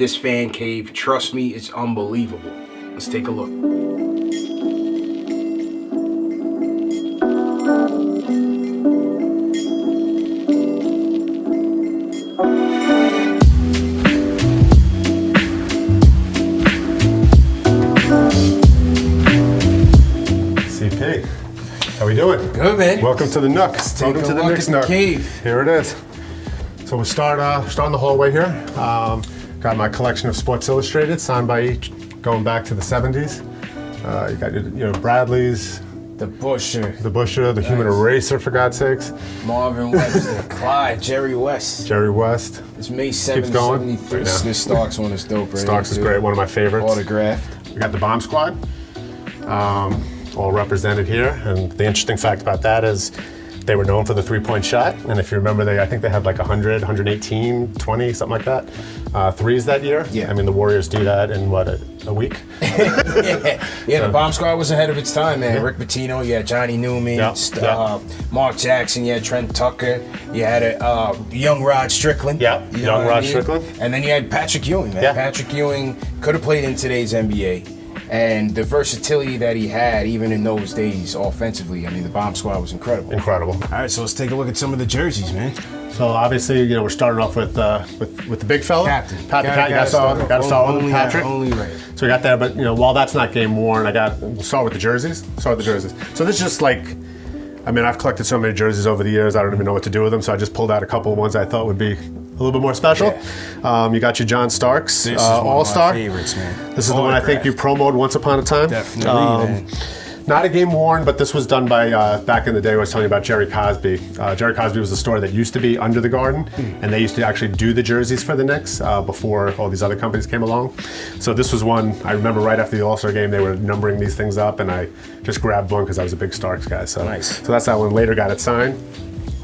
This fan cave, trust me, it's unbelievable. Let's take a look. CP, how we doing? Good, man. Welcome to the Nook. Welcome to the Knicks Nook. Cave. Here it is. So we'll start in the hallway here. Got my collection of Sports Illustrated, signed by each, going back to the 70s. You got your Bradleys, The Busher, the Human Eraser, for God's sakes. Marvin Webster, Clyde, Jerry West. Jerry West. It's May Keeps 7th, going. 73. Right now. This Starks one is dope, right? Starks is great, one of my favorites. Autographed. We got the Bomb Squad, all represented here. And the interesting fact about that is they were known for the three-point shot. And if you remember, I think they had like 100, 118, 20, something like that. Threes that year. Yeah. I mean, the Warriors do that in what, a week? Yeah, the Bomb Squad was ahead of its time, man. Yeah. Rick Pitino, you had Johnny Newman, Yeah. Mark Jackson, you had Trent Tucker, you had young Rod Strickland. Yeah, you know young what I Rod mean? Strickland. And then you had Patrick Ewing, man. Yeah. Patrick Ewing could have played in today's NBA. And the versatility that he had, even in those days, offensively, I mean, the Bomb Squad was incredible. Incredible. All right, so let's take a look at some of the jerseys, man. So obviously, we're starting off with the big fella. Captain. Got to start with Patrick. Only right. So we got that, but while that's not game worn, we'll start with the jerseys. So this is just like, I mean, I've collected so many jerseys over the years, I don't even know what to do with them. So I just pulled out a couple of ones I thought would be a little bit more special. Yeah. You got your John Starks, This is All-Star. one of my favorites, man. This is the one I think you promoted once upon a time. Definitely, man. Not a game worn, but this was done by, back in the day, I was telling you about Jerry Cosby. Jerry Cosby was the store that used to be under the Garden, and they used to actually do the jerseys for the Knicks before all these other companies came along. So this was one, I remember right after the All-Star game, they were numbering these things up, and I just grabbed one because I was a big Starks guy. So, Nice. So that's that one. Later got it signed.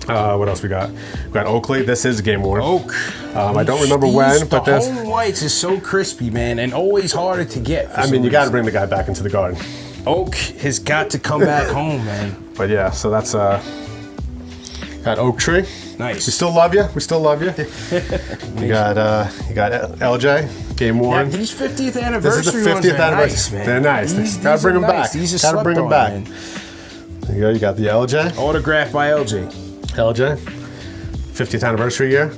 What else we got? We got Oakley. This is game worn. Oak. I don't remember when, but the this. home whites is so crispy, man, and always harder to get. I mean, you got to bring the guy back into the Garden. Oak has got to come back home, man. But yeah, so that's got Oak Tree. Nice. We still love you. We still love you. You got LJ, game worn. Yeah, these 50th anniversary This is the 50th ones are anniversary. nice, man. They're nice. These Gotta bring are them nice. back. These are Gotta bring them back. man. There you go. You got the LJ. Autographed by LJ. LJ. 50th anniversary year.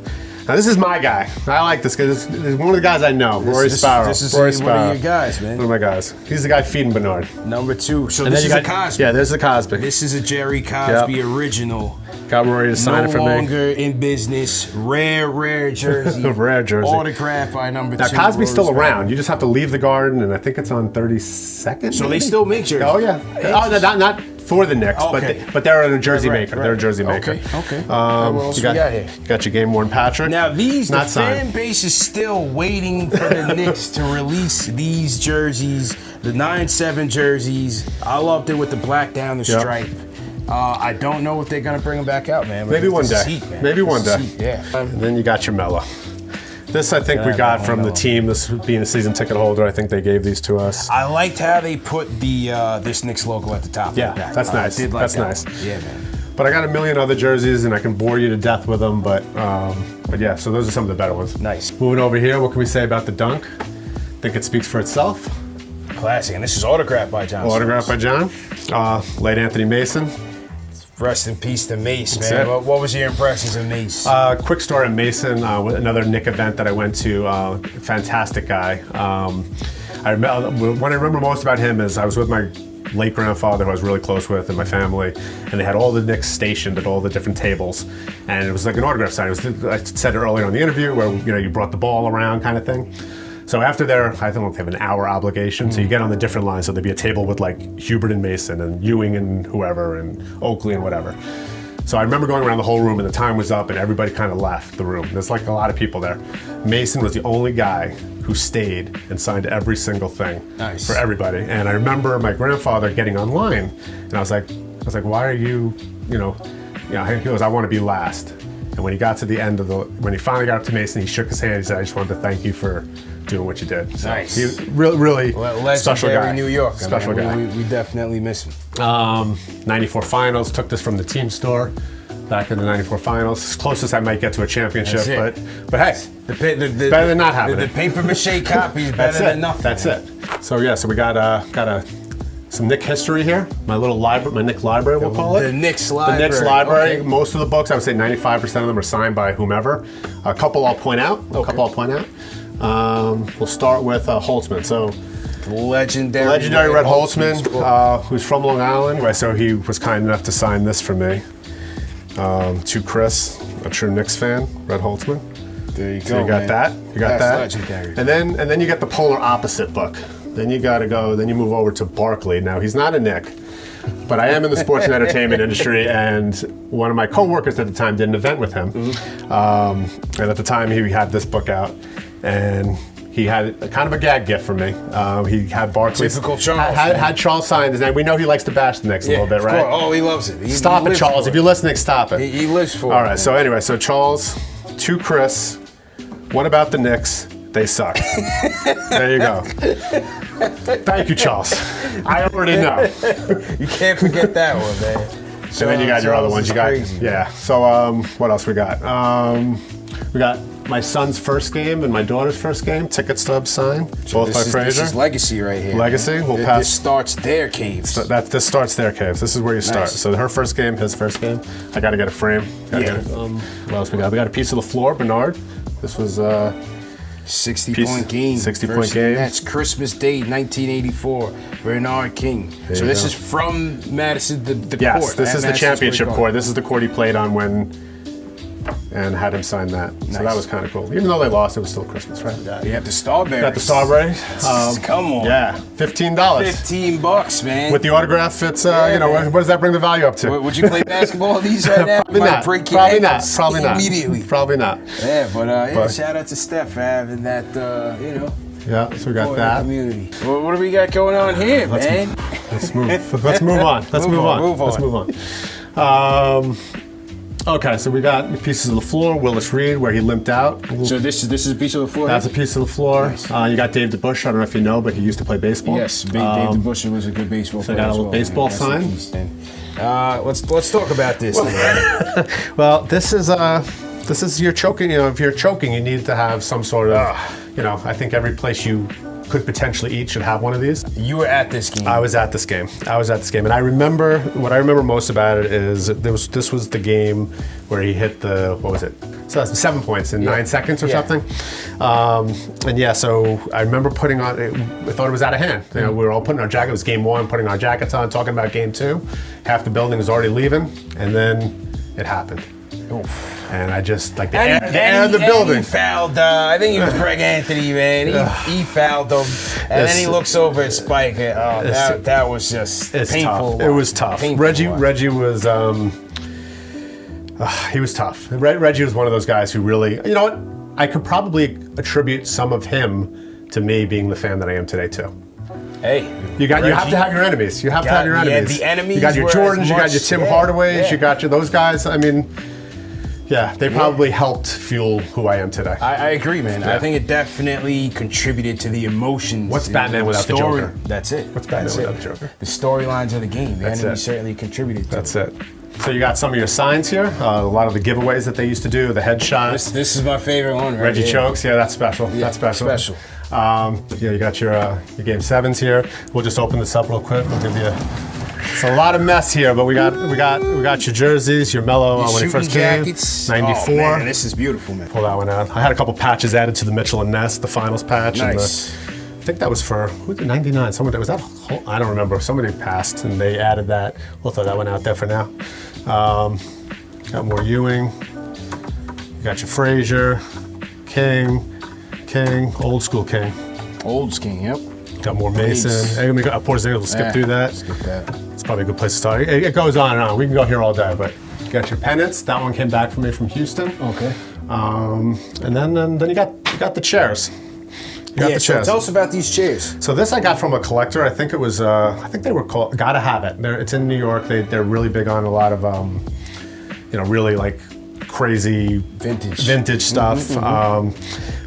Now this is my guy. I like this guy. This is one of the guys I know. Rory Sparrow. This is Rory one Sparrow. of your guys, man. One of my guys. He's the guy feeding Bernard. Number 2. So And this then is you a Cosby. Yeah, there's the Cosby. This is a Jerry Cosby Yep. original. Got Rory to sign No it for me. longer in business. Rare jersey. Rare jersey. Autographed by number 2. Now Cosby's still Rory around. Sparrow. You just have to leave the Garden, and I think it's on 32nd. So they maybe? still make jerseys? Oh yeah. Oh, no, not for the Knicks, Okay. but they're a jersey Right, maker. right. They're a jersey maker. Okay. What else You we got here? got your game worn Patrick. Now the not fan signed. base is still waiting for the Knicks to release these jerseys, the 9-7 jerseys. I loved it with the black down the Yep. stripe. I don't know if they're gonna bring them back out, man. but Maybe one this is day. heat, man. Maybe This one is day. heat, yeah. And then you got your Melo. This I think we Yeah, got that from one, the Melo. team. This being a season ticket holder, I think they gave these to us. I liked how they put the this Knicks logo at the top. Yeah, like that. that's nice. I did like That's that nice. one. Yeah, man. But I got a million other jerseys, and I can bore you to death with them. But yeah, so those are some of the better ones. Nice. Moving over here, what can we say about the dunk? I think it speaks for itself. Classic, and this is autographed by John. Autographed by John. Late Anthony Mason. Rest in peace to Mace, That's man. it. What was your impressions of Mace? Quick story on Mason, with another Knick event that I went to. Fantastic guy. What I remember most about him is I was with my late grandfather, who I was really close with, and my family, and they had all the Knicks stationed at all the different tables, and it was like an autograph sign. I said it earlier in the interview where you brought the ball around, kind of thing. So after their, I think they have an hour obligation, so you get on the different lines. So there'd be a table with like Hubert and Mason and Ewing and whoever and Oakley and whatever. So I remember going around the whole room and the time was up and everybody kind of left the room. There's like a lot of people there. Mason was the only guy who stayed and signed every single thing Nice. for everybody. And I remember my grandfather getting online and I was like, why are you, he goes, I want to be last. And when he got to the end when he finally got up to Mason, he should his hand. He said, I just wanted to thank you for doing what you did. So Nice. He was really special guy. New York. Special I mean, guy. We definitely miss him. 94 finals, took this from the team store. back in the '94 finals. It's closest I might get to a championship, That's but hey, better than not having the it. paper mache copy is better than nothing. That's it. So yeah, so we got some Knick history here. My little library, my Knick library, we'll call it. The Knicks library. The Knicks library. Okay. Most of the books, I would say 95% of them are signed by whomever. A couple I'll point out. We'll start with Holtzman. So Legendary Red Holtzman, who's from Long Island. Right, so he was kind enough to sign this for me. To Chris, a true Knicks fan, Red Holtzman. There you go. So you got man. that. You got That's that. legendary. And then you got the polar opposite book. Then you got to go. Then you move over to Barkley. Now he's not a Knick, but I am in the sports and entertainment industry. And one of my coworkers at the time did an event with him. And at the time he had this book out, and he had kind of a gag gift for me. He had Barkley. Typical Charles. Had Charles signed his name. We know he likes to bash the Knicks a little bit, right? Oh, he loves it. Stop it, Charles. If you're listening, stop it. He lives for it. All right, so anyway, so Charles, to Chris, what about the Knicks? They suck. There you go. Thank you, Charles. I already know. You can't forget that one, man. And then you got your other ones. You got crazy. yeah. So what else we got? We got my son's first game and my daughter's first game. Ticket stubs signed, both by Frazier. This is legacy right here. Legacy. We'll This pass. starts their caves. So this starts their caves. This is where you start. Nice. So her first game, his first game. I got to get a frame. Yeah. What else we got? We got a piece of the floor, Bernard. This was 60-point game. 60-point versus the game. Nets, Christmas Day, 1984. Bernard King. So you this go. is from Madison, the Yes, court. this is the Madison championship Square court. This is the court he played on and had him sign that. So that Nice. was kind of cool. Even though they lost, it was still Christmas, right? You have the Starberry. Got the Starberry. Come on. Yeah, $15. $15, man. With the autograph, it's man. what does that bring the value up to? Would you play basketball these right now? Probably Might not. break your Probably not. ankles Probably not. immediately. Probably not. Yeah, but But- shout out to Steph for having that, Yeah, so we got for the that. community. Well, what do we got going on here, man? Let's move. Let's move on. Let's move on. Let's move on. Okay, so we got pieces of the floor. Willis Reed, where he limped out. So this is a piece of the floor? That's a piece of the floor. Nice. You got Dave DeBush. I don't know if you know, but he used to play baseball. Yes, Big Dave DeBuscher was a good baseball player. I got a as little well, baseball man. Rest in sign. peace, then. Let's talk about this. Well, this is your choking. If you're choking, you need to have some sort of. I think every place you could potentially eat should have one of these. You were at this game. I was at this game, and I remember what I remember most about it is this was the game where he hit what was it? So that's 7 points in 9 seconds or Yeah. something. And yeah, so I remember putting on. I thought it was out of hand. We were all putting our jackets. It was game one, putting our jackets on, talking about game two. Half the building was already leaving, and then it happened. Oof. And I just like the air in the building. He fouled. I think it was Greg Anthony, man. He fouled him, and then he looks over at Spike. And, that was just painful. Tough. It was tough. Painful Reggie was. He was tough. Reggie was one of those guys who really. You know what? I could probably attribute some of him to me being the fan that I am today too. Hey, you have to have your enemies. You have to have your enemies. The enemies. You got your were as Jordans. You got much- your Tim yeah, Hardaways. yeah. You got those guys. I mean. Yeah, they probably helped fuel who I am today. I agree, man. Yeah. I think it definitely contributed to the emotions. What's Batman without the story. Joker? That's it. What's Batman That's without it. the Joker? The storylines of the game. The That's enemy it. certainly contributed to That's it. it. So you got some of your signs here. A lot of the giveaways that they used to do, the headshots. This is my favorite one, right Reggie here. chokes. Yeah, that's special. Yeah, That's special. special. You got your game sevens here. We'll just open this up real quick. We'll give you. It's a lot of mess here, but we got your jerseys, your Mellow when he Shooting first came. jackets. 94. Oh, man, this is beautiful, man. Pull that one out. I had a couple patches added to the Mitchell and Ness, the finals patch. Nice. I think that was for 99. Someone was that. I don't remember. Somebody passed and they added that. We'll throw that one out there for now. Got more Ewing. You got your Frazier, King, old school King. Old King, yep. Got more Mason. Nice. Hey, we'll skip through that. Skip that. It's probably a good place to start. It goes on and on. We can go here all day, but you got your pennants. That one came back for me from Houston. Okay. And then you got the chairs. You got the So chairs. tell us about these chairs. So this I got from a collector. I think it was. I think they were called. Gotta Have It. It's in New York. They're really big on a lot of, really like crazy Vintage stuff.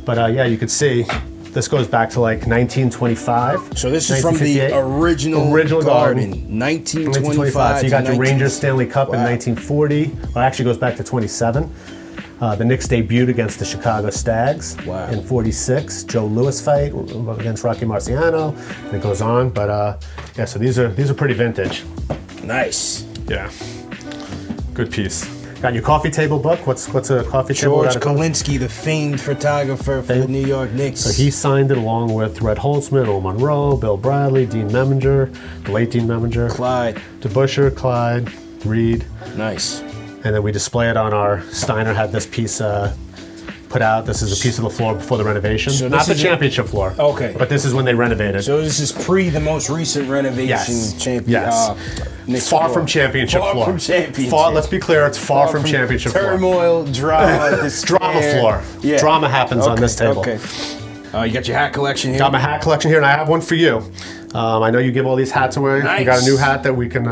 But yeah, you could see This goes back to like 1925. So this is from the original Garden, 1925. So you got your Rangers Stanley Cup in 1940. Well, it actually goes back to 27. The Knicks debuted against the Chicago Stags in 46. Joe Louis fight against Rocky Marciano, and it goes on. But yeah, so these are pretty vintage. Nice. Yeah, good piece. Got your coffee table book. What's a coffee table? George Kalinsky, the famed photographer for the New York Knicks. So he signed it along with Red Holtzman, Earl Monroe, Bill Bradley, Dean Meminger, the late Dean Meminger, Clyde DeBusschere, Clyde, Reed. Nice. And then we display it on our, Steiner had this piece put out. This is a piece of the floor before the renovation. So not the championship floor. Okay. But this is when they renovated. So this is the most recent renovation champion. Yes. Far from championship floor. Far from championship. Let's be clear, it's far from championship floor. Turmoil, drama, drama floor. Yeah. Drama happens on this table. Okay. You got your hat collection here? Got my hat collection here, and I have one for you. I know you give all these hats away. Nice. You got a new hat that we can...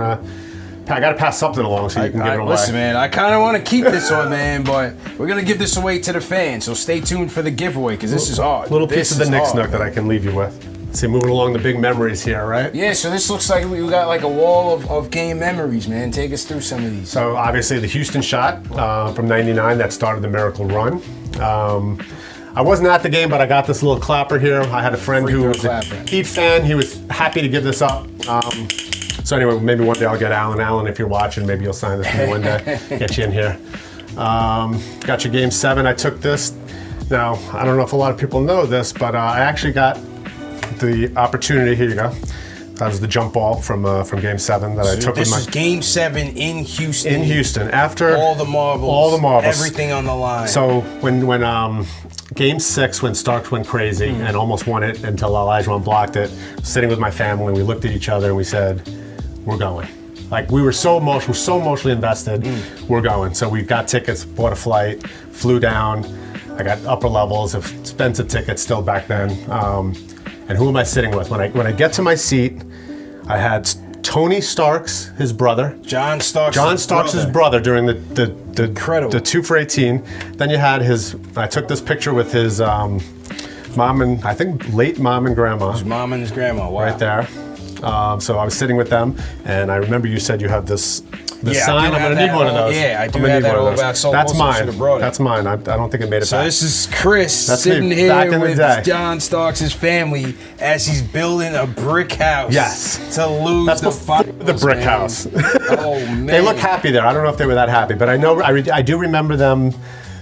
I got to pass something along so you can give it away. Listen, man, I kind of want to keep this one, man, but we're going to give this away to the fans, so stay tuned for the giveaway, because this is hard. Little piece of the Knicks nook that I can leave you with. See, moving along the big memories here, right? Yeah, so this looks like we got like a wall of game memories, man. Take us through some of these. So, obviously, the Houston shot from 99 that started the Miracle Run. I wasn't at the game, but I got this little clapper here. I had a friend who was a Heat fan. He was happy to give this up. So anyway, maybe one day I'll get Alan. Alan, if you're watching, maybe you'll sign this for me one day. Get you in here. Got your Game 7. I took this. Now, I don't know if a lot of people know this, but I actually got the opportunity. Here you go. That was the jump ball from Game 7 that I took with my... This is Game 7 in Houston. In Houston. After... All the marbles. Everything on the line. So when Game 6, when Starks went crazy and almost won it until Olajuwon blocked it, sitting with my family, we looked at each other and we said, we're going. Like, we were so emotionally invested, we're going. So we got tickets, bought a flight, flew down. I got upper levels of expensive tickets still back then. And who am I sitting with? When I get to my seat, I had Tony Starks, his brother. John Starks' brother during the incredible. The 2 for 18. Then you had I took this picture with his mom and, I think, late mom and grandma. His mom and his grandma, wow. Right there. So I was sitting with them, and I remember you said you have this sign. I'm going to need one of those. Yeah, I do have that all about soul. That's mine. That's mine. I don't think it made it back. So this is Chris sitting here with John Starks' family as he's building a brick house. Yes. To lose That's the finals, the brick house. Oh, man. They look happy there. I don't know if they were that happy, but I do remember them.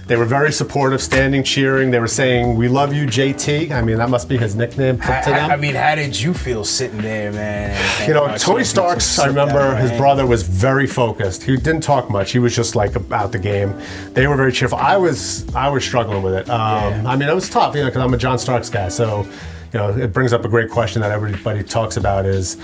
They were very supportive, standing, cheering. They were saying, "We love you, JT." I mean, that must be his nickname to them. I mean, how did you feel sitting there, man? You know, Tony Starks, I remember his brother was very focused. He didn't talk much. He was just like about the game. They were very cheerful. I was struggling with it. I mean, it was tough, you know, because I'm a John Starks guy. So, you know, it brings up a great question that everybody talks about is,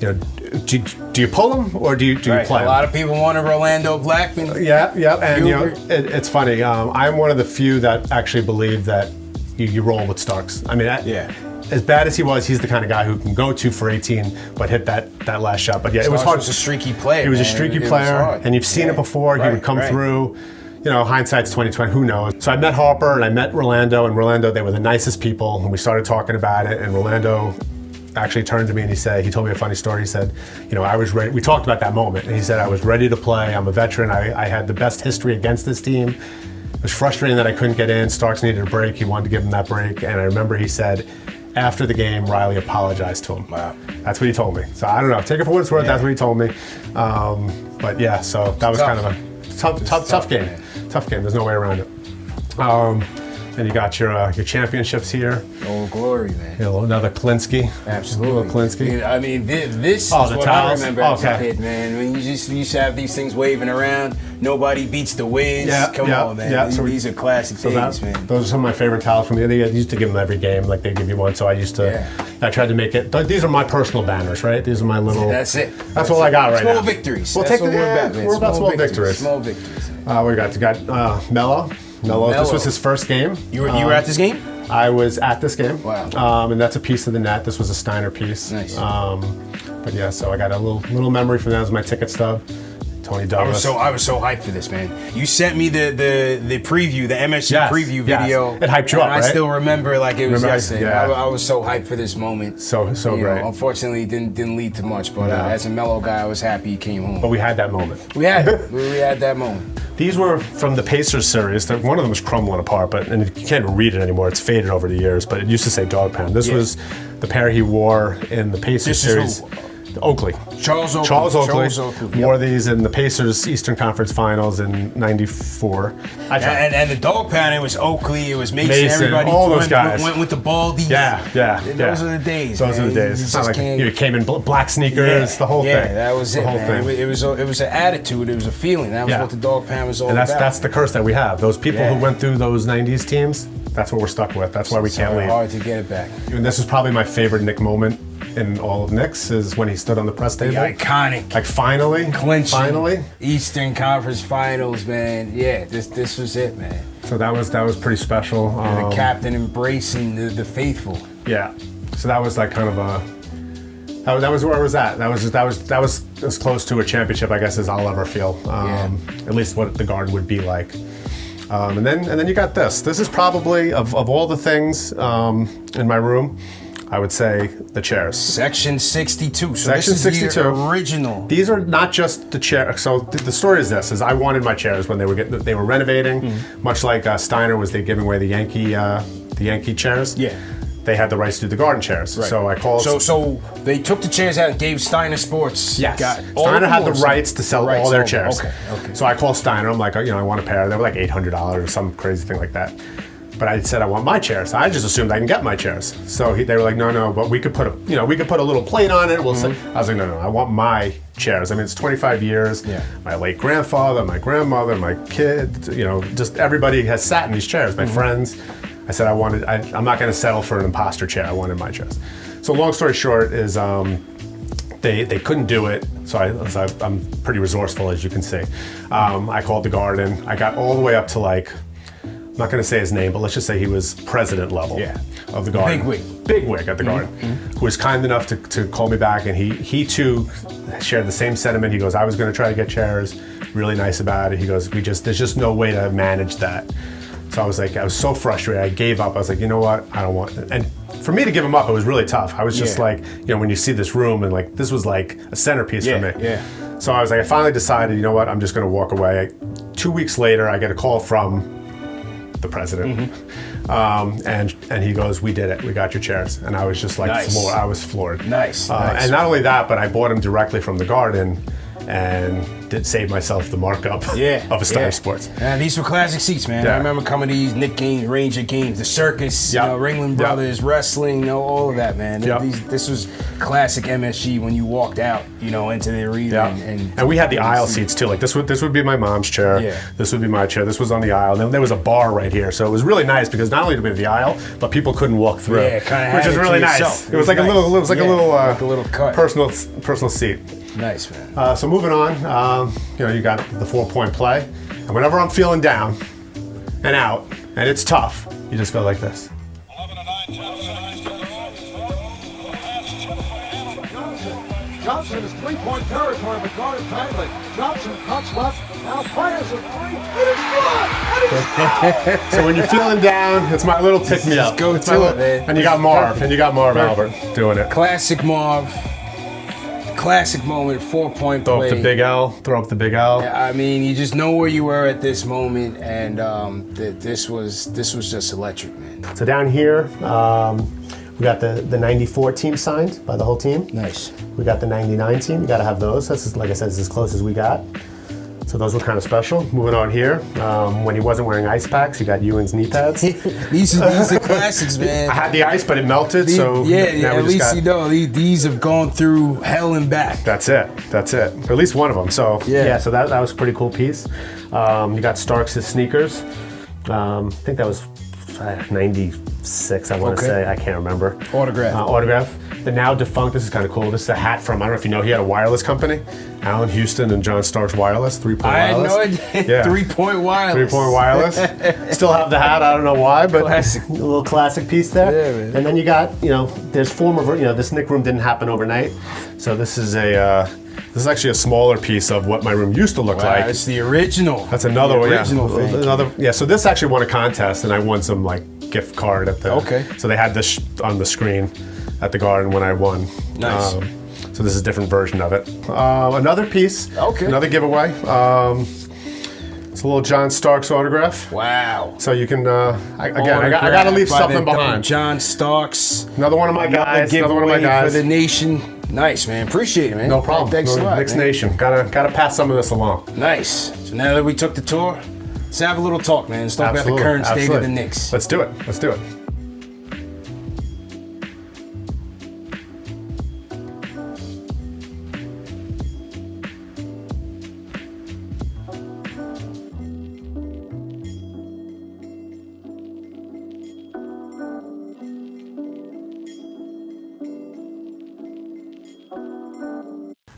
you know, do you pull him or do you play him? A lot of people wanted Rolando Blackman. Yeah, and you know, it's funny. I'm one of the few that actually believe that you roll with Starks. I mean, as bad as he was, he's the kind of guy who can go 2 for 18, but hit that last shot. But yeah, it was hard. He was a streaky player. He was a streaky player, and you've seen it before. He would come through. You know, hindsight's 20/20. Who knows? So I met Harper and I met Rolando, and Rolando, they were the nicest people, and we started talking about it. And Rolando actually turned to me and he told me a funny story. He said, you know, I was ready. We talked about that moment, and he said, I was ready to play. I'm a veteran. I had the best history against this team. It was frustrating that I couldn't get in. Starks needed a break. He wanted to give him that break. And I remember he said, after the game, Riley apologized to him. Wow. That's what he told me. So I don't know. Take it for what it's worth. That's what he told me. But yeah, so that was kind of a tough game. Man. Tough game. There's no way around it. And you got your championships here. Oh, glory, man. You know, another Kalinsky. Absolutely. Kalinsky. I mean, this is what towels. I remember as a kid, man. When you used to have these things waving around, nobody beats the Wiz. Come on, man. Yeah. These are classic days, man. Those are some of my favorite towels from the other. They used to give them every game, like they give you one. So I used to, I tried to make it. These are my personal banners, right? These are my little. That's it. That's all I got right now. Small victories. We'll take we're about small victories. Small victories. We got Melo. This was his first game. You were at this game? I was at this game. Wow. And that's a piece of the net. This was a Steiner piece. Nice. But yeah, so I got a little memory from that. That was my ticket stub. Tony Douglas. I was so hyped for this, man. You sent me the preview, the MSG preview video. It hyped you up, right? I still remember like it was yesterday. Yeah. I was so hyped for this moment. So great. Unfortunately, it didn't lead to much, but as a mellow guy, I was happy he came home. But we had that moment. We had that moment. These were from the Pacers series. One of them was crumbling apart, and you can't read it anymore. It's faded over the years, but it used to say Dog Pound. This was the pair he wore in the Pacers series. Oakley. Charles Oakley. Wore these in the Pacers Eastern Conference Finals in '94. And the Dog Pound, it was Oakley, it was Mason, everybody. All those guys. Went with the Baldy. Yeah. Those are the days. Those are the days. It's not like you came in black sneakers, the whole thing. Yeah, that was it, man. It was an attitude, it was a feeling. That was what the Dog Pound was all about. And that's the curse that we have. Those people who went through those '90s teams, that's what we're stuck with. That's why we can't leave. It's hard to get it back. And this is probably my favorite Knick moment in all of Knicks, is when he stood on the press table. The iconic. Like finally. Clinching. Eastern Conference Finals, man. Yeah, this was it, man. So that was pretty special. The captain embracing the faithful. Yeah. So that was like kind of a. That was where I was at. That was as close to a championship, I guess, as I'll ever feel. At least what the Garden would be like. And then you got this. This is probably of all the things in my room, I would say the chairs. Section 62. So Section this is 62. The original. These are not just the chair. So the story is this: is I wanted my chairs when they were renovating, much like Steiner was giving away the Yankee chairs. Yeah. They had the rights to do the Garden chairs. Right. So I called. So they took the chairs out and gave Steiner Sports. Yes. Steiner had the rights to sell all their chairs. Okay. So I called Steiner. I'm like, I want a pair. They were like $800 or some crazy thing like that. But I said I want my chairs. I just assumed I can get my chairs. So they were like, no, but we could put a little plate on it. We'll say. I was like, no, I want my chairs. I mean, it's 25 years. Yeah. My late grandfather, my grandmother, my kid. Just everybody has sat in these chairs. My friends. I said I'm not going to settle for an imposter chair. I wanted my chairs. So long story short is they couldn't do it. So I'm pretty resourceful, as you can see. I called the Garden. I got all the way up to I'm not going to say his name, but let's just say he was president level of the Garden. Big wig at the Garden, who was kind enough to call me back, and he too shared the same sentiment. He goes, I was going to try to get chairs, really nice about it. He goes, there's just no way to manage that. So I was so frustrated. I gave up. I was like, you know what? I don't want it. And for me to give him up, it was really tough. I was just like, when you see this room and this was like a centerpiece for me. Yeah. So I was like, I finally decided, you know what? I'm just going to walk away. 2 weeks later, I get a call from the president. And he goes, we did it. We got your chairs. And I was just like, floored. I was floored. Nice. And not only that, but I bought them directly from the Garden and did save myself the markup of a Steiner Sports. These were classic seats, man. I remember coming to these Knick games, Ranger games, the circus, Ringling Brothers, wrestling, all of that, man. This was classic MSG when you walked out, into the arena. And we had the aisle seats too. Like this would be my mom's chair. Yeah. This would be my chair. This was on the aisle. And then there was a bar right here, so it was really nice because not only did we have the aisle, but people couldn't walk through. Yeah, kind of. Which was really nice. It was like a little cut. personal seat. Nice, man. So moving on, you got the 4-point play, and whenever I'm feeling down and out, and it's tough, you just go like this. Johnson is 3-point territory, but guarded tightly. Johnson cuts left, now fires a three. It is good! So when you're feeling down, it's my little pick me up. Go to it, man. And you got Marv, Albert doing it. Classic Marv. Classic moment, 4-point play. Throw up the big L. Yeah, I mean, you just know where you were at this moment, and this was just electric, man. So down here, we got the 94 team signed by the whole team. Nice. We got the 99 team. You got to have those. That's, like I said, it's as close as we got. So those were kind of special. Moving on here, when he wasn't wearing ice packs, he got Ewing's knee pads. these are classics, man. I had the ice, but it melted, so at least these have gone through hell and back. That's it. Or at least one of them. So so that was a pretty cool piece. You got Starks' sneakers. I think that was 96, I want to say. I can't remember. Autograph. The now defunct, this is kind of cool. This is a hat from, I don't know if you know, he had a wireless company. Alan Houston and John Starks Wireless, 3-point wireless. I had no idea. 3-point wireless. 3-point wireless. Still have the hat, I don't know why, but a little classic piece there. Yeah, man. And then you got, there's this Knick room didn't happen overnight. So this is This is actually a smaller piece of what my room used to look like. It's the original. That's another one. Original fan cave. So this actually won a contest, and I won some like gift card at the. Okay. So they had this on the screen at the Garden when I won. Nice. So this is a different version of it. Another piece. Okay. Another giveaway. It's a little John Starks autograph. Wow. So you can. I got to leave something behind. John Starks. Another one of my guys. Another one of my guys. For the nation. Nice, man. Appreciate it, man. No problem. Thanks a lot, Knicks man. Nation. Gotta pass some of this along. Nice. So now that we took the tour, let's have a little talk, man. Let's talk about the current state of the Knicks. Let's do it. Let's do it.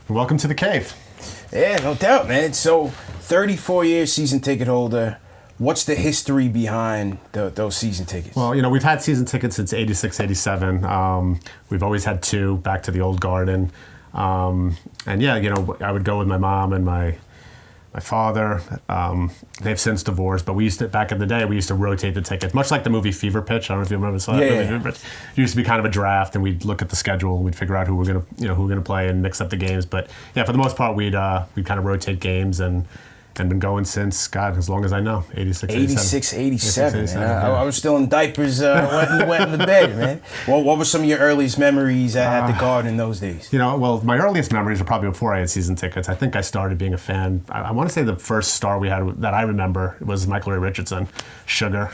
Welcome to the cave. Yeah, no doubt, man. So, 34 years season ticket holder. What's the history behind those season tickets? Well, we've had season tickets since 86, 87. We've always had two back to the old Garden. And yeah, I would go with my mom and my father. They've since divorced, but back in the day, we used to rotate the tickets, much like the movie Fever Pitch. I don't know if you remember that movie. Fever Pitch. It used to be kind of a draft, and we'd look at the schedule and we'd figure out who we're gonna play and mix up the games. But yeah, for the most part, we'd kind of rotate games and been going since, God, as long as I know, 86, 87. I was still in diapers, wet in the bed, man. Well, what were some of your earliest memories at the Garden in those days? Well, my earliest memories are probably before I had season tickets. I think I started being a fan. I want to say the first star we had that I remember was Michael Ray Richardson, Sugar.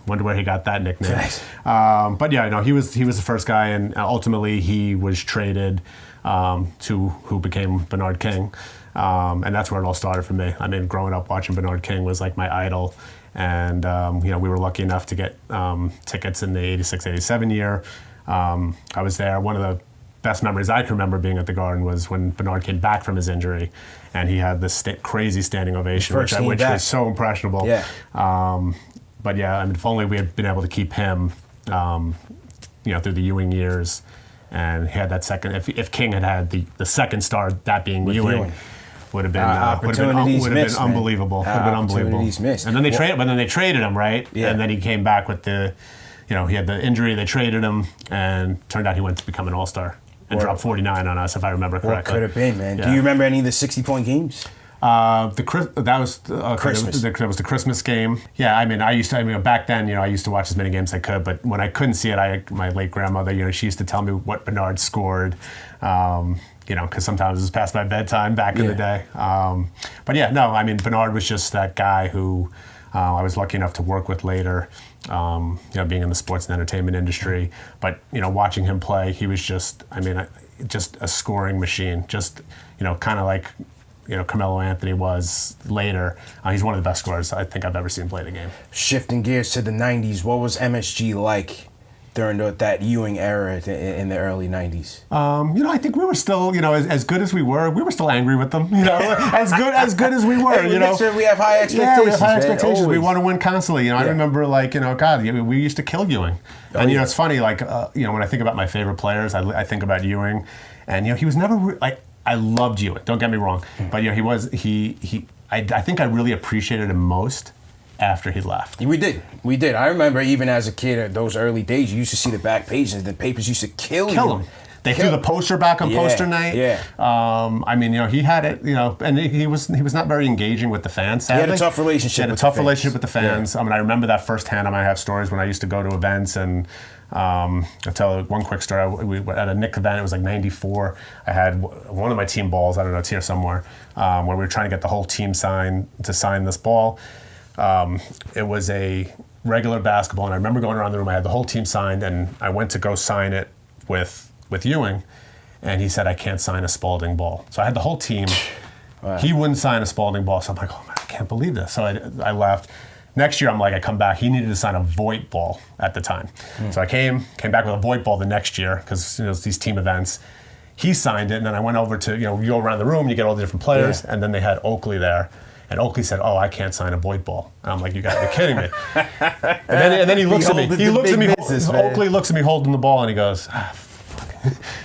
Wonder where he got that nickname. Nice. But yeah, he was the first guy, and ultimately he was traded to who became Bernard King. And that's where it all started for me. I mean, growing up watching Bernard King was like my idol. And, we were lucky enough to get tickets in the 86, 87 year. I was there. One of the best memories I can remember being at the Garden was when Bernard came back from his injury and he had this crazy standing ovation, which was so impressionable. Yeah. But yeah, I mean, if only we had been able to keep him, through the Ewing years. And he had that second. If King had the second star, that being Ewing, would have been unbelievable. Would have been unbelievable. Missed. And then they traded him, right? Yeah. And then he came back with he had the injury. They traded him, and turned out he went to become an all-star and dropped 49 on us, if I remember correctly. What could have been, man? Yeah. Do you remember any of the 60-point games? That was Christmas. That was the Christmas game. Yeah, I mean, back then, I used to watch as many games as I could, but when I couldn't see it, my late grandmother, she used to tell me what Bernard scored, because sometimes it was past my bedtime back in the day. But yeah, no, I mean, Bernard was just that guy who I was lucky enough to work with later, being in the sports and entertainment industry. But, watching him play, he was just a scoring machine, just, kind of like, Carmelo Anthony was later. He's one of the best scorers I think I've ever seen play the game. Shifting gears to the 90s, what was MSG like during that Ewing era in the early 90s? I think we were still, as good as we were still angry with them. As good as we were. We have high expectations. Yeah, we have high expectations. Man, we want to win constantly. I remember, God, we used to kill Ewing. And it's funny, when I think about my favorite players, I think about Ewing, and he was never I loved Ewing. Don't get me wrong, but I think I really appreciated him most after he left. We did. I remember even as a kid, those early days, you used to see the back pages. The papers used to kill him. They threw the poster back on poster night. Yeah. He had it. And he was not very engaging with the fans. Sadly. He had a tough relationship. With the fans. Yeah. I mean, I remember that firsthand. I might have stories when I used to go to events and. I'll tell one quick story. We were at a Knicks event. It was like '94. I had one of my team balls. I don't know, it's here somewhere. Where we were trying to get the whole team sign this ball. It was a regular basketball, and I remember going around the room. I had the whole team signed, and I went to go sign it with Ewing, and he said I can't sign a Spalding ball. So I had the whole team. Wow. He wouldn't sign a Spalding ball. So I'm like, oh man, I can't believe this. So I left. Next year, I come back. He needed to sign a Voigt ball at the time. So I came back with a Voigt ball the next year because these team events. He signed it, and then I went over to, you go around the room, you get all the different players, and then they had Oakley there. And Oakley said, "Oh, I can't sign a Voigt ball." And I'm like, "You got to be kidding me!" And then he looks at me. Oakley looks at me holding the ball, and he goes,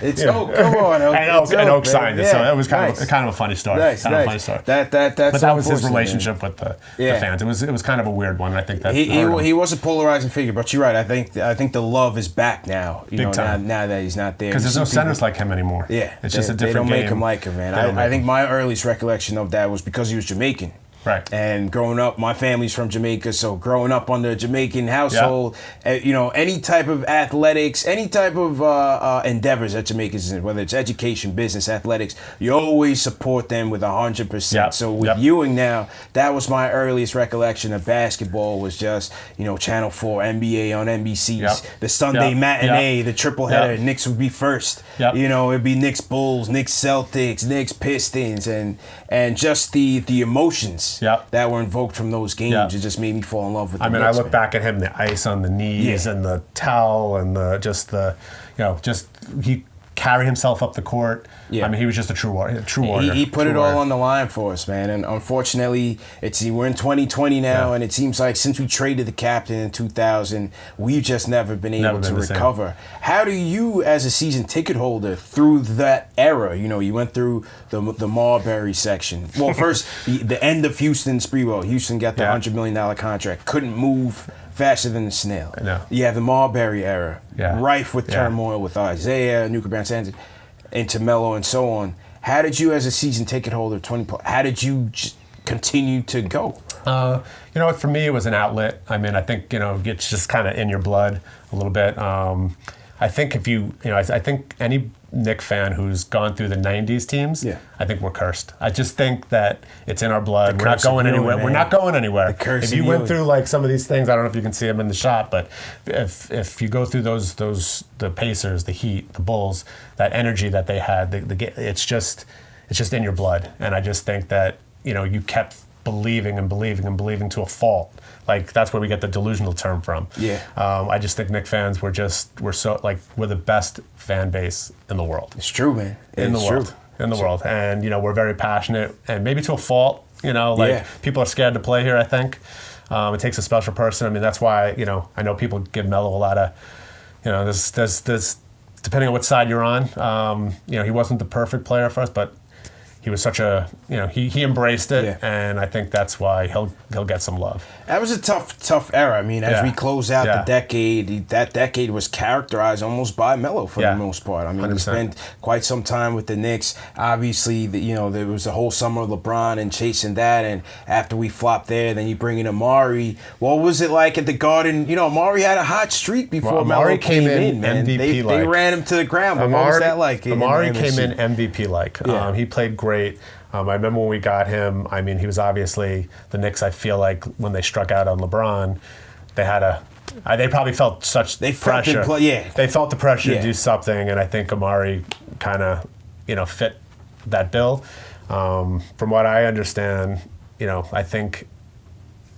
It's Oak. Come on, Oak. And Oak signed it, so Yeah, it was kind nice. of a funny story. Nice, kind of a nice. funny story. That's But that was his unfortunate, relationship with the fans. It was kind of a weird one. I think that he was a polarizing figure, but you're right. I think the love is back now. Big time. Now that he's not there, because there's no centers like him anymore. Yeah, it's just a different game. They don't make him like him, man. I think my earliest recollection of that was because he was Jamaican. Right. And growing up, my family's from Jamaica, so growing up under a Jamaican household, any type of athletics, any type of endeavors that Jamaicans in, whether it's education, business, athletics, you always support them with 100%. Yep. So with Ewing now, that was my earliest recollection of basketball was just, Channel 4, NBA on NBC's, the Sunday matinee, the triple header, Knicks would be first. It'd be Knicks Bulls, Knicks Celtics, Knicks Pistons, and just the emotions that were invoked from those games. It just made me fall in love with the Knicks, I look back at him, the ice on the knees and the towel and he carried himself up the court. I mean, he was just a true warrior. He put it all on the line for us, man. And unfortunately, we're in 2020 now, and it seems like since we traded the captain in 2000, we've just never been able to recover. How do you, as a season ticket holder, through that era, you went through the Marbury section. Well, first, the end of Houston Sprewell. Houston got the $100 million contract. Couldn't move faster than the snail. You have the Marbury era, rife with turmoil with Isaiah, Nuka Brown Sanders, into Melo and so on. How did you, as a season ticket holder, how did you continue to go? For me, it was an outlet. I mean, I think, it's just kind of in your blood a little bit. I think I think any Knicks fan who's gone through the 90s teams, I think we're cursed. I just think that it's in our blood. We're not going anywhere. We're not going anywhere. If you went through like some of these things, I don't know if you can see them in the shot, but if you go through the Pacers, the Heat, the Bulls, that energy that they had, it's just in your blood. And I just think that, you kept believing and believing and believing to a fault. Like, that's where we get the delusional term from. I just think Knicks fans we're the best fan base in the world. It's true, man. In the world. And, we're very passionate, and maybe to a fault, people are scared to play here, I think. It takes a special person. I mean, that's why, I know people give Melo a lot of, there's depending on what side you're on, he wasn't the perfect player for us, but he was such a, he embraced it, and I think that's why he'll get some love. That was a tough era. I mean, as we close out the decade, that decade was characterized almost by Melo for the most part. I mean, 100%. He spent quite some time with the Knicks. Obviously, there was the whole summer of LeBron and chasing that, and after we flopped there, then you bring in Amari. What was it like at the Garden? Amari had a hot streak before Melo came in, man. They ran him to the ground, but what was that like? Amari came in MVP-like. He played great. I remember when we got him, I mean, he was obviously the Knicks. I feel like when they struck out on LeBron, they probably felt such pressure. They felt the pressure to do something, and I think Amari kind of, fit that bill. From what I understand, I think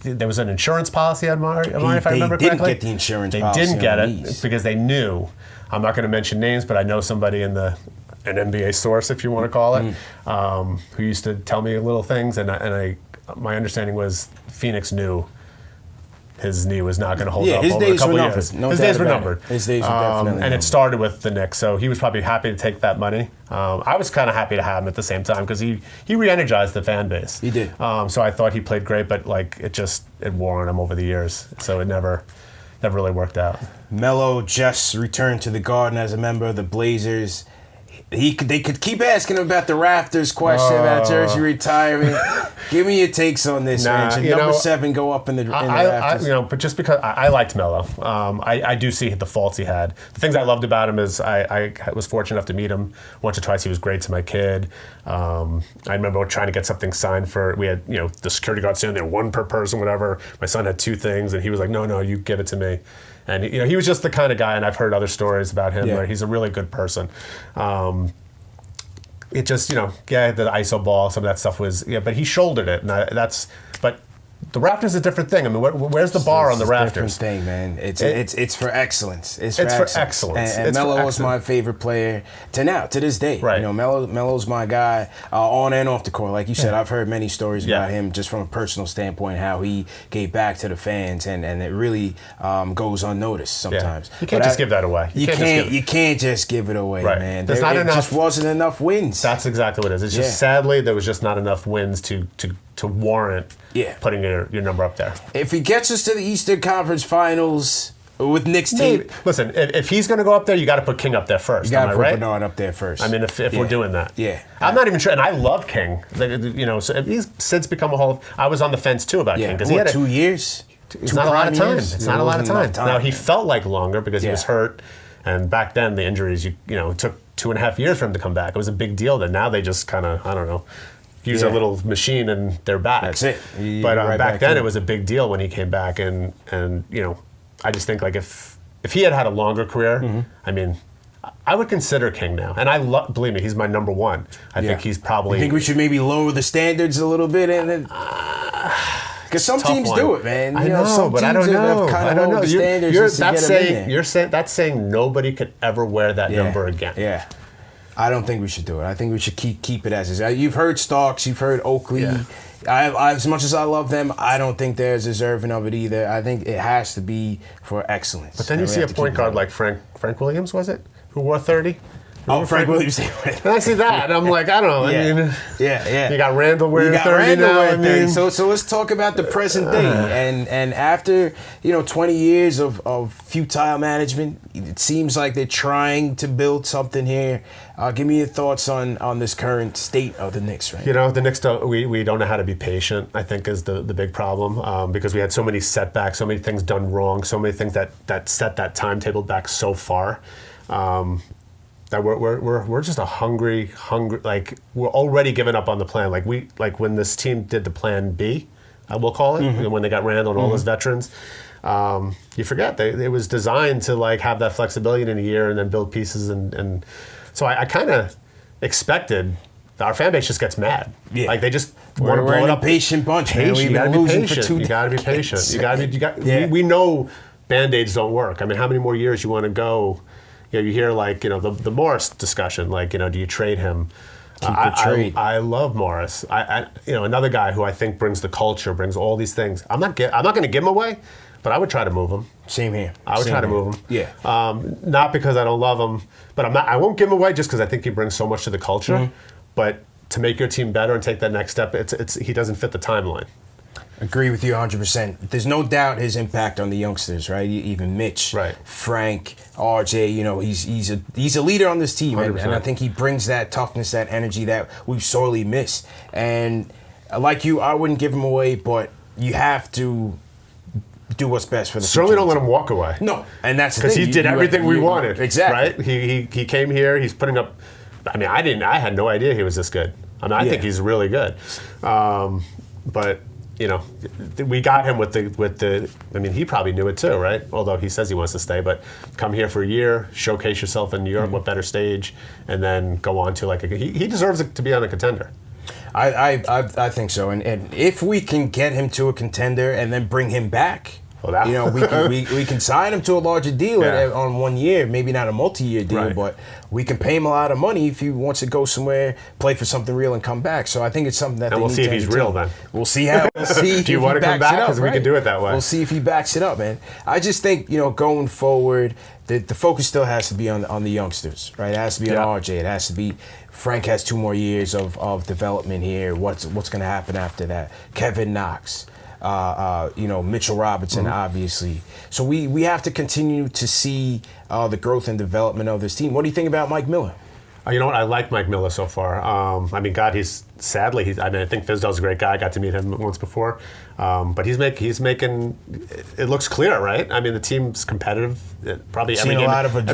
there was an insurance policy on Amari, if I remember correctly. They didn't get the insurance policy. They didn't get it because they knew. I'm not going to mention names, but I know somebody an NBA source, if you want to call it, who used to tell me little things, and my understanding was Phoenix knew his knee was not going to hold up over a couple years. His days were numbered. His days were definitely numbered. And it started with the Knicks, so he was probably happy to take that money. I was kind of happy to have him at the same time because he re-energized the fan base. He did. So I thought he played great, but it wore on him over the years, so it never really worked out. Melo just returned to the Garden as a member of the Blazers. They could keep asking him about the Raptors question about jersey retirement. Give me your takes on this, man. Should number 7 go up in the Raptors? But just because I liked Melo, I do see the faults he had. The things I loved about him is I was fortunate enough to meet him once or twice. He was great to my kid. I remember trying to get something signed we had the security guard standing there, one per person, whatever. My son had 2 things, and he was like, no, you give it to me. And he was just the kind of guy, and I've heard other stories about him where he's a really good person. It just, the ISO ball, some of that stuff was, but he shouldered it, and but The Raptors is a different thing. I mean, where's the bar on the Raptors? Different thing, man. It's for excellence. It's for excellence. And It's Melo for was my favorite player to this day. Right. You know, Melo's my guy on and off the court. Like you said, I've heard many stories about him just from a personal standpoint, how he gave back to the fans, and it really goes unnoticed sometimes. You can't just give that away. You can't just give it away, man. There's not enough. Just wasn't enough wins. That's exactly what it is. It's just sadly there was just not enough wins to warrant putting your number up there. If he gets us to the Eastern Conference Finals with Knicks tape, listen, if he's going to go up there, you got to put King up there first. You got to put right? Bernard up there first. I mean, if we're doing that, I'm not even sure. And I love King. You know, so he's since become a Hall. I was on the fence too about King because he had 2 years. It's not a lot of time. It's not a lot of time. Now he felt like longer because he was hurt, and back then the injuries, you know, it took 2.5 years for him to come back. It was a big deal. Then now they just kind of, I don't know, use a little machine and they're back. That's it. But back then it was a big deal when he came back, and you know, I just think like if he had a longer career, I mean, I would consider King now, and believe me, he's my number one. I think he's probably. You think we should maybe lower the standards a little bit, and then because some teams do it, man. I know, some but teams I don't know. Have kind of lowered the standards That's saying nobody could ever wear that number again. Yeah. I don't think we should do it. I think we should keep it as is. You've heard Starks, you've heard Oakley. Yeah. I, as much as I love them, I don't think they're as deserving of it either. I think it has to be for excellence. But then you see a point guard like Frank Williams, was it? Who wore 30? Frank Williams. And I see that, and I'm like, I don't know. I mean, you got Randall wearing 30 now. So let's talk about the present day. And after 20 years of futile management, it seems like they're trying to build something here. Give me your thoughts on this current state of the Knicks, right? You know, the Knicks we don't know how to be patient, I think, is the big problem, because we had so many setbacks, so many things done wrong, so many things that set that timetable back so far. That we're just a hungry, like we're already giving up on the plan. Like when this team did the plan B, I will call it, when they got Randall and all those veterans, you forget it was designed to like have that flexibility in a year and then build pieces and so I kind of expected our fan base just gets mad. Yeah. Like they just want to blow it up. We're a patient bunch, man. We've been losing for 2 You got to be patient. We know Band-Aids don't work. I mean, how many more years you want to go? You hear like the Morris discussion. Like do you trade him? I love Morris. I another guy who I think brings the culture, brings all these things. I'm not going to give him away, but I would try to move him. Same here. I would try to move him. Yeah. Not because I don't love him, but I won't give him away just because I think he brings so much to the culture. But to make your team better and take that next step, he doesn't fit the timeline. Agree with you 100%. There's no doubt his impact on the youngsters, right? Even Mitch, Frank, RJ. He's a leader on this team, and I think he brings that toughness, that energy that we've sorely missed. And like you, I wouldn't give him away, but you have to do what's best for the Certainly don't let him walk away. No, and that's because he did everything we wanted. Exactly. Right? He came here. He's putting up. I mean, I had no idea he was this good. I mean, I think he's really good. But we got him with the. I mean, he probably knew it too, right? Although he says he wants to stay, but come here for a year, showcase yourself in New York. What better stage, and then go on to he deserves to be on a contender. I think so, and if we can get him to a contender and then bring him back. We can sign him to a larger deal on 1 year, maybe not a multi-year deal, but we can pay him a lot of money if he wants to go somewhere, play for something real, and come back. So I think it's something that and we'll see if he's real then. We'll see how. We'll see. Do you want to come back? Because we can do it that way. We'll see if he backs it up, man. I just think going forward, the focus still has to be on the youngsters, right? It has to be on RJ. It has to be. Frank has 2 more years of development here. What's going to happen after that? Kevin Knox. Mitchell Robertson, obviously. So we have to continue to see the growth and development of this team. What do you think about Mike Miller? You know what? I like Mike Miller so far. I mean, God, I think Fizdale's a great guy. I got to meet him once before. But he's making. It looks clear, right? I mean, the team's competitive. Probably every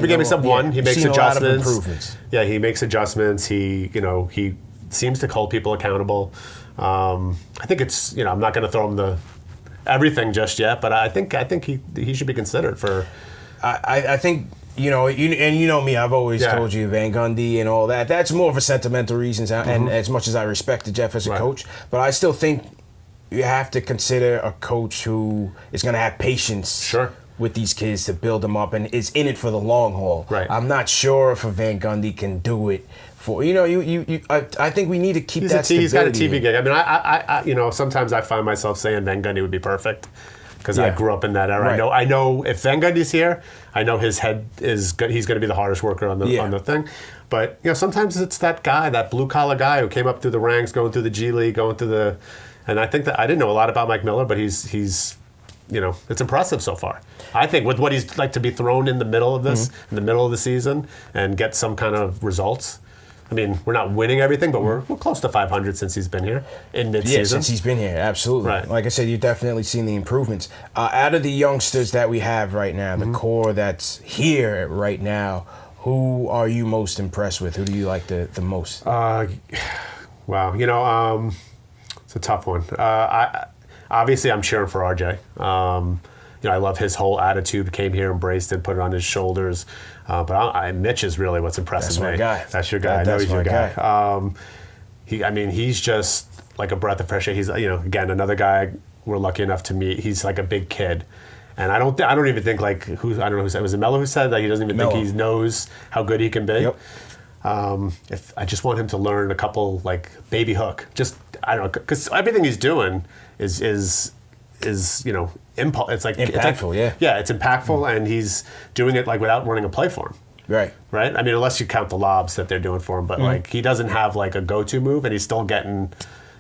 game except one. He makes adjustments. A lot of improvements. Yeah, he makes adjustments. He seems to hold people accountable. I think it's I'm not going to throw him everything just yet, but I think he should be considered for. I think you know me. I've always told you Van Gundy and all that. That's more for sentimental reasons, and as much as I respected Jeff as a coach, but I still think you have to consider a coach who is going to have patience with these kids to build them up and is in it for the long haul. Right. I'm not sure if a Van Gundy can do it. I think we need to keep that stability. He's got a TV gig. I mean, I sometimes I find myself saying Van Gundy would be perfect because I grew up in that era. Right. I know if Van Gundy's here, I know his head is good. He's going to be the hardest worker on the thing. But sometimes it's that guy, that blue collar guy who came up through the ranks, going through the G League, and I think that I didn't know a lot about Mike Miller, but he's it's impressive so far. I think with what he's like to be thrown in the middle of this, in the middle of the season, and get some kind of results. I mean, we're not winning everything, but we're close to 500 since he's been here in mid-season. Yeah, since he's been here, absolutely. Right. Like I said, you've definitely seen the improvements. Out of the youngsters that we have right now, the core that's here right now, who are you most impressed with? Who do you like the most? Wow, it's a tough one. Obviously, I'm cheering for RJ. I love his whole attitude. Came here, embraced it, put it on his shoulders. But Mitch is really what's impressing me. That's my guy. That's your guy. I know he's your guy. He's just like a breath of fresh air. He's again another guy we're lucky enough to meet. He's like a big kid, and I don't even think like I don't know who said, was it Melo who said that he doesn't even think he knows how good he can be. Yep. If I just want him to learn a couple like baby hook, just I don't know, because everything he's doing is impulse. It's like impactful, it's impactful, and he's doing it like without running a play for him. Right. I mean, unless you count the lobs that they're doing for him, but like he doesn't have like a go-to move, and he's still getting,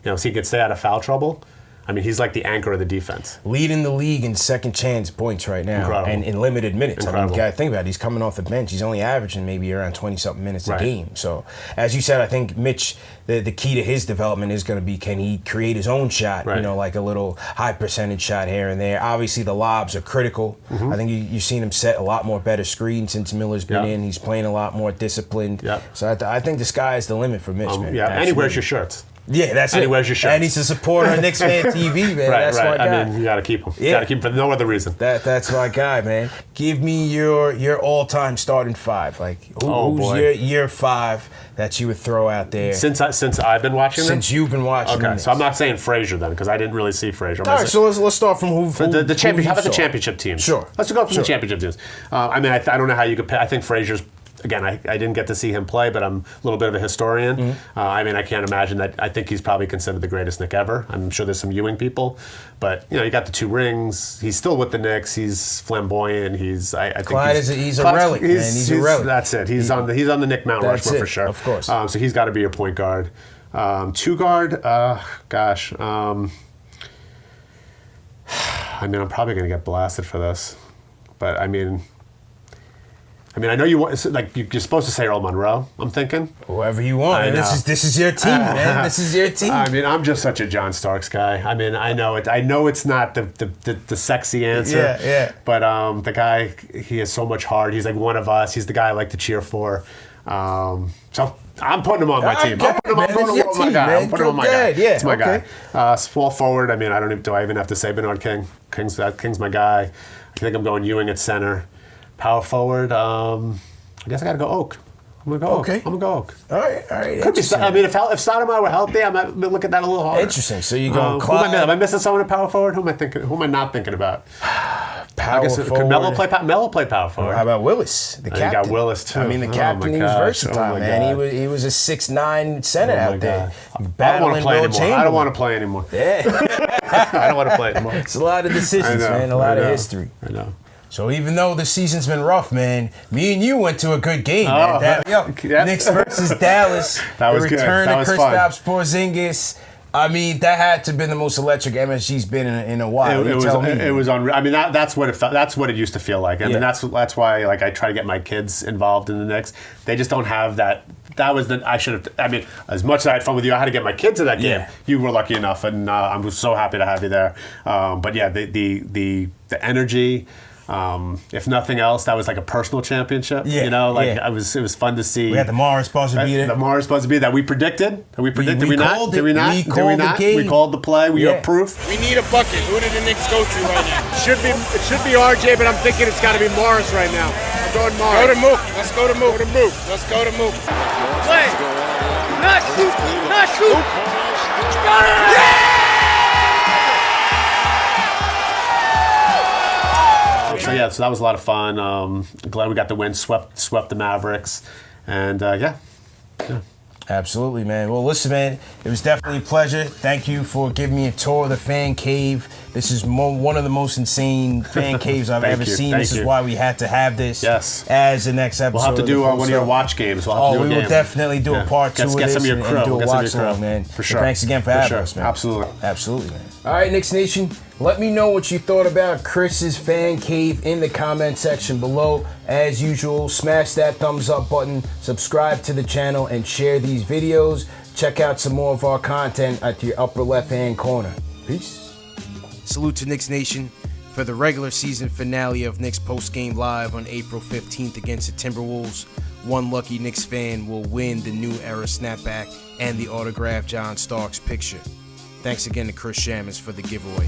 so he can stay out of foul trouble. I mean, he's like the anchor of the defense. Leading the league in second chance points right now. Incredible. And in limited minutes. Incredible. I mean, you got to think about it. He's coming off the bench. He's only averaging maybe around 20-something minutes Right. a game. So, as you said, I think Mitch, the key to his development is going to be, can he create his own shot? Right. Like a little high percentage shot here and there. Obviously, the lobs are critical. I think you've seen him set a lot more better screens since Miller's been in. He's playing a lot more disciplined. Yep. So, I think the sky is the limit for Mitch, man. Yeah, and he wears your shirts. Yeah, that's and it. he wears your shirt. And he's a supporter of Knicks Fan TV, man. Right, that's right. my guy. I mean, you got to keep him. Yeah. You got to keep him for no other reason. That's my guy, man. Give me your all-time starting five. Like, who's your year five that you would throw out there? Since I've been watching them? Since you've been watching them. Okay, so I'm not saying Frazier then, because I didn't really see Frazier. All right, so let's start from who the championship. How about the saw? championship teams? Sure. Let's go from the championship teams. I mean, I don't know how you could. I think Frazier's. Again, I didn't get to see him play, but I'm a little bit of a historian. I mean, I can't imagine that. I think he's probably considered the greatest Knick ever. I'm sure there's some Ewing people, but you got the 2 rings. He's still with the Knicks. He's flamboyant. I think Clyde he's a relic, man. He's a relic. That's it. He's on the Knick Mount Rushmore for sure. Of course. So he's got to be your point guard. 2 guard. Gosh. I mean, I'm probably going to get blasted for this, but I mean, I know you want like you're supposed to say Earl Monroe. I'm thinking whoever you want. This is your team, man. This is your team. I mean, I'm just such a John Starks guy. I mean, I know it. I know it's not the sexy answer. Yeah. But the guy, he has so much heart. He's like one of us. He's the guy I like to cheer for. So I'm putting him on my team. I'm putting him on my guy. I'm putting him on my guy. Yeah, it's my guy. Small forward. I mean, do I even have to say Bernard King? King's my guy. I think I'm going Ewing at center. Power forward, I guess I got to go Oak. I'm going to go Oak. Okay. I'm going to go Oak. All right. Could be, I mean, if Stoudemire were healthy, I might look at that a little harder. Interesting. So you go Clyde. Am I missing someone at power forward? Who am I not thinking about? Power forward. Could Melo play power forward? How about Willis, the captain? You got Willis, too. I mean, the captain, he was versatile, man. He was a 6'9" center out there. I don't want to play anymore. I don't want to play anymore. Yeah. I don't want to play anymore. It's a lot of decisions, man. A lot of history. I know. So even though the season's been rough, man, me and you went to a good game, man. Knicks versus Dallas. That was the good. return That of was fun. Kristaps Porzingis. I mean, that had to have been the most electric MSG's been in a while. It was unreal. I mean, that's what it felt. That's what it used to feel like. I mean, that's why like I try to get my kids involved in the Knicks. They just don't have that. That was I should have. I mean, as much as I had fun with you, I had to get my kids in that game. Yeah. You were lucky enough, and I'm so happy to have you there. But yeah, the energy. If nothing else, that was like a personal championship. Yeah, it was fun to see. We had the Morris buzzer beater. The Morris buzzer beater that we predicted. Did we called not? it. Did we not? We called the game. We called the play. We have proof. We need a bucket. Who did the Knicks go to right now? It should be RJ, but I'm thinking it's got to be Morris right now. I'm going Morris. Go to Mookie. Let's go to Mookie. Let's go to Mookie. Play. Not shoot. Got it! Yeah! So that was a lot of fun. Glad we got the win, swept the Mavericks, and yeah. Absolutely, man. Well, listen, man, it was definitely a pleasure. Thank you for giving me a tour of the fan cave. This is one of the most insane fan caves I've ever seen. This is why we had to have this as the next episode. We'll have to do one of your watch games. We will definitely do a part 2 of this and do a watch along, man. For sure. So thanks again for having us, man. Absolutely, man. All right, Knicks Nation, let me know what you thought about Chris's fan cave in the comment section below. As usual, smash that thumbs up button, subscribe to the channel, and share these videos. Check out some more of our content at your upper left-hand corner. Peace. Salute to Knicks Nation for the regular season finale of Knicks Post Game Live on April 15th against the Timberwolves. One lucky Knicks fan will win the New Era snapback and the autographed John Starks picture. Thanks again to Chris Shammons for the giveaway.